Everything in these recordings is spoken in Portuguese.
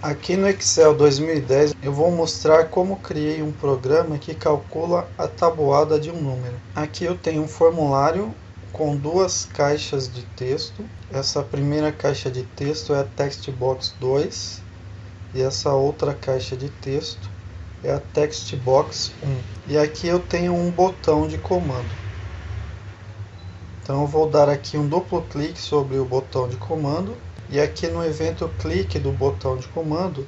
Aqui no Excel 2010 eu vou mostrar como criei um programa que calcula a tabuada de um número. Aqui eu tenho um formulário com duas caixas de texto. Essa primeira caixa de texto é a Textbox 2 e essa outra caixa de texto é a Textbox 1. E aqui eu tenho um botão de comando. Então eu vou dar aqui um duplo clique sobre o botão de comando. E aqui no evento clique do botão de comando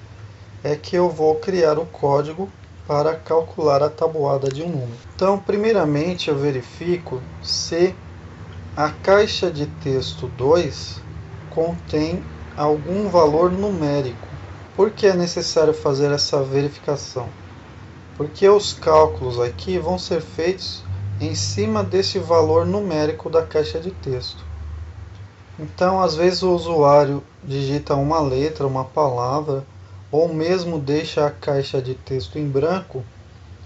é que eu vou criar o código para calcular a tabuada de um número. Então, primeiramente eu verifico se a caixa de texto 2 contém algum valor numérico. Por que é necessário fazer essa verificação? Porque os cálculos aqui vão ser feitos em cima desse valor numérico da caixa de texto. Então, às vezes o usuário digita uma letra, uma palavra, ou mesmo deixa a caixa de texto em branco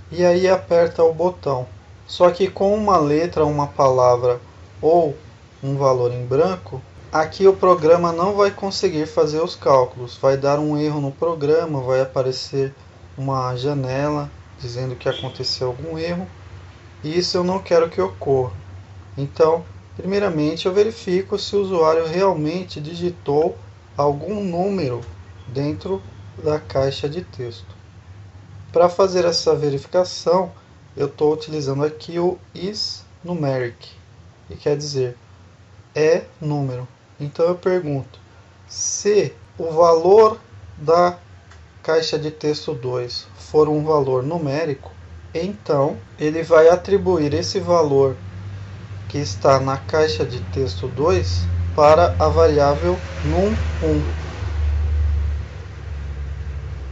e aí aperta o botão. Só que com uma letra, uma palavra ou um valor em branco, aqui o programa não vai conseguir fazer os cálculos. Vai dar um erro no programa, vai aparecer uma janela dizendo que aconteceu algum erro. E isso eu não quero que ocorra. Então, primeiramente, eu verifico se o usuário realmente digitou algum número dentro da caixa de texto. Para fazer essa verificação, eu estou utilizando aqui o isNumeric, que quer dizer é número. Então eu pergunto, se o valor da caixa de texto 2 for um valor numérico, então ele vai atribuir esse valor que está na caixa de texto 2 para a variável num1.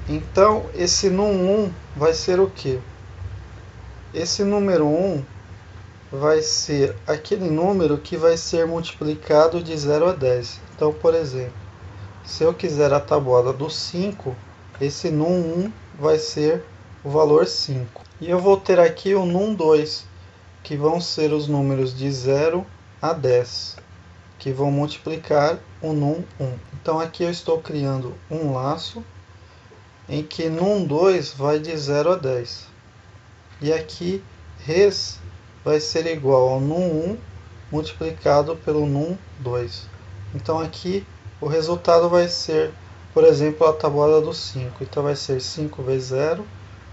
Então, esse num1 vai ser o que? Esse número 1 vai ser aquele número que vai ser multiplicado de 0 a 10. Então, por exemplo, se eu quiser a tabuada do 5, esse num1 vai ser o valor 5. E eu vou ter aqui o num2, que vão ser os números de 0 a 10, que vão multiplicar o num1. Então aqui eu estou criando um laço em que num2 vai de 0 a 10. E aqui res vai ser igual ao num1 multiplicado pelo num2. Então aqui o resultado vai ser, por exemplo, a tabuada do 5. Então vai ser 5 vezes 0,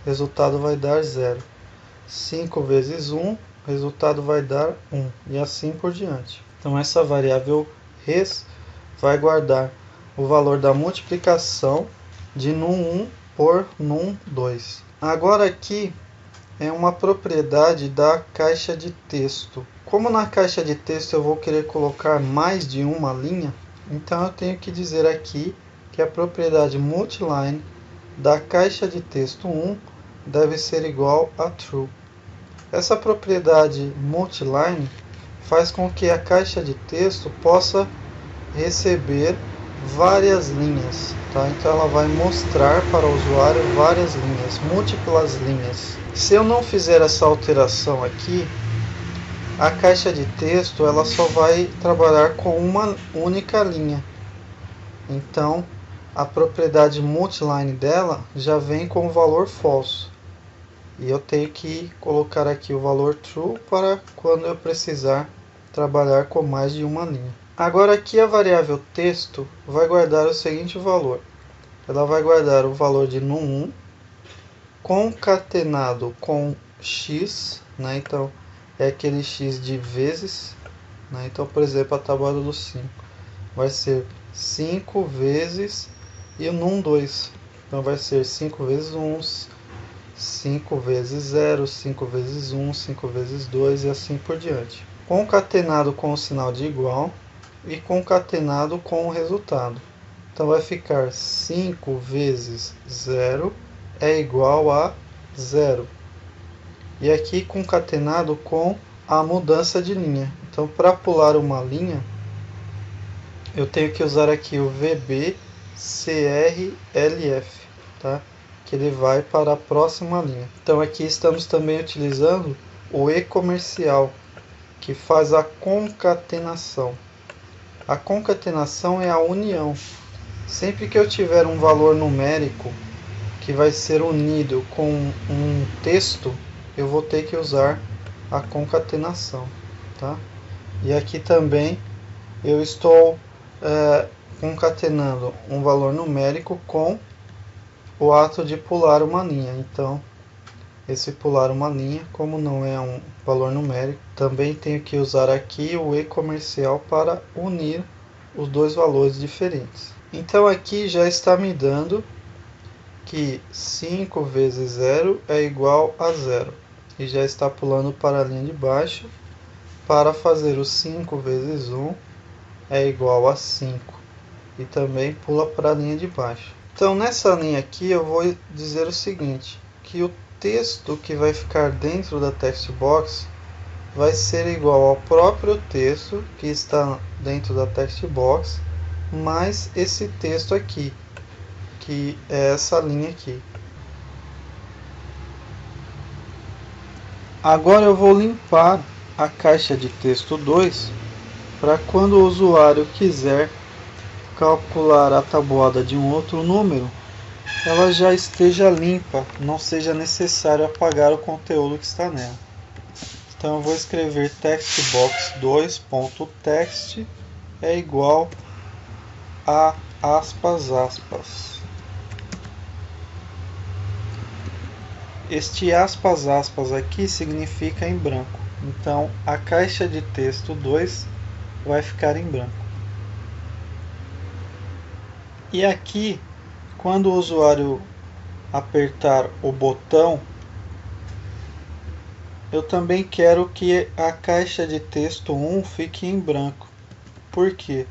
resultado vai dar 0. 5 vezes 1, o resultado vai dar 1, e assim por diante. Então essa variável res vai guardar o valor da multiplicação de num1 por num2. Agora aqui é uma propriedade da caixa de texto. Como na caixa de texto eu vou querer colocar mais de uma linha, então eu tenho que dizer aqui que a propriedade multiline da caixa de texto 1 deve ser igual a true. Essa propriedade multiline faz com que a caixa de texto possa receber várias linhas, tá? Então ela vai mostrar para o usuário várias linhas, múltiplas linhas. Se eu não fizer essa alteração aqui, a caixa de texto ela só vai trabalhar com uma única linha. Então a propriedade multiline dela já vem com o valor false. E eu tenho que colocar aqui o valor true para quando eu precisar trabalhar com mais de uma linha. Agora aqui a variável texto vai guardar o seguinte valor. Ela vai guardar o valor de num1 concatenado com x, né? Então é aquele x de vezes, né? Então, por exemplo, a tabuada do 5 vai ser 5 vezes e o num2. Então vai ser 5 vezes 1, 5 vezes 0, 5 vezes 1, 5 vezes 2 e assim por diante. Concatenado com o sinal de igual e concatenado com o resultado. Então vai ficar 5 vezes 0 é igual a 0. E aqui concatenado com a mudança de linha. Então para pular uma linha, eu tenho que usar aqui o VB CRLF, tá? Que ele vai para a próxima linha. Então aqui estamos também utilizando o e-comercial, que faz a concatenação. A concatenação é a união. Sempre que eu tiver um valor numérico que vai ser unido com um texto, eu vou ter que usar a concatenação, tá? E aqui também eu estou concatenando um valor numérico com o ato de pular uma linha. Então, esse pular uma linha, como não é um valor numérico, também tenho que usar aqui o e comercial para unir os dois valores diferentes. Então aqui já está me dando que 5 vezes 0 é igual a 0. E já está pulando para a linha de baixo para fazer o 5 vezes 1 é igual a 5. E também pula para a linha de baixo. Então nessa linha aqui eu vou dizer o seguinte, que o texto que vai ficar dentro da text box vai ser igual ao próprio texto que está dentro da text box, mais esse texto aqui, que é essa linha aqui. Agora eu vou limpar a caixa de texto 2 para quando o usuário quiser calcular a tabuada de um outro número, ela já esteja limpa, não seja necessário apagar o conteúdo que está nela. Então eu vou escrever textbox2.text é igual a aspas aspas. Este aspas aspas aqui significa em branco. Então a caixa de texto 2 vai ficar em branco. E aqui, quando o usuário apertar o botão, eu também quero que a caixa de texto 1 fique em branco. Por quê?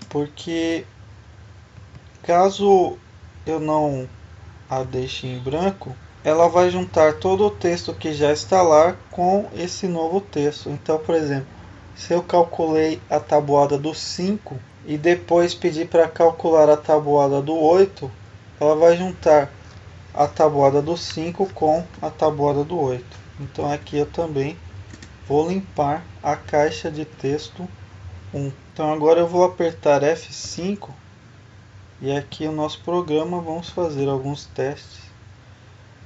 Porque caso eu não a deixe em branco, ela vai juntar todo o texto que já está lá com esse novo texto. Então, por exemplo, se eu calculei a tabuada do 5 e depois pedir para calcular a tabuada do 8, ela vai juntar a tabuada do 5 com a tabuada do 8. Então aqui eu também vou limpar a caixa de texto 1. Então agora eu vou apertar F5 e aqui o nosso programa vamos fazer alguns testes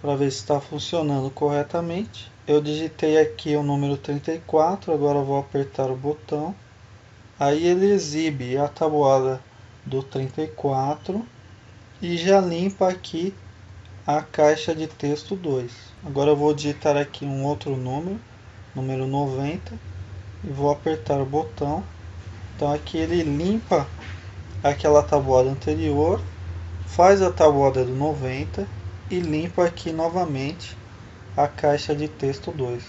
para ver se está funcionando corretamente. Eu digitei aqui o número 34, agora eu vou apertar o botão. Aí ele exibe a tabuada do 34 e já limpa aqui a caixa de texto 2. Agora eu vou digitar aqui um outro número 90, e vou apertar o botão. Então aqui ele limpa aquela tabuada anterior, faz a tabuada do 90 e limpa aqui novamente a caixa de texto 2.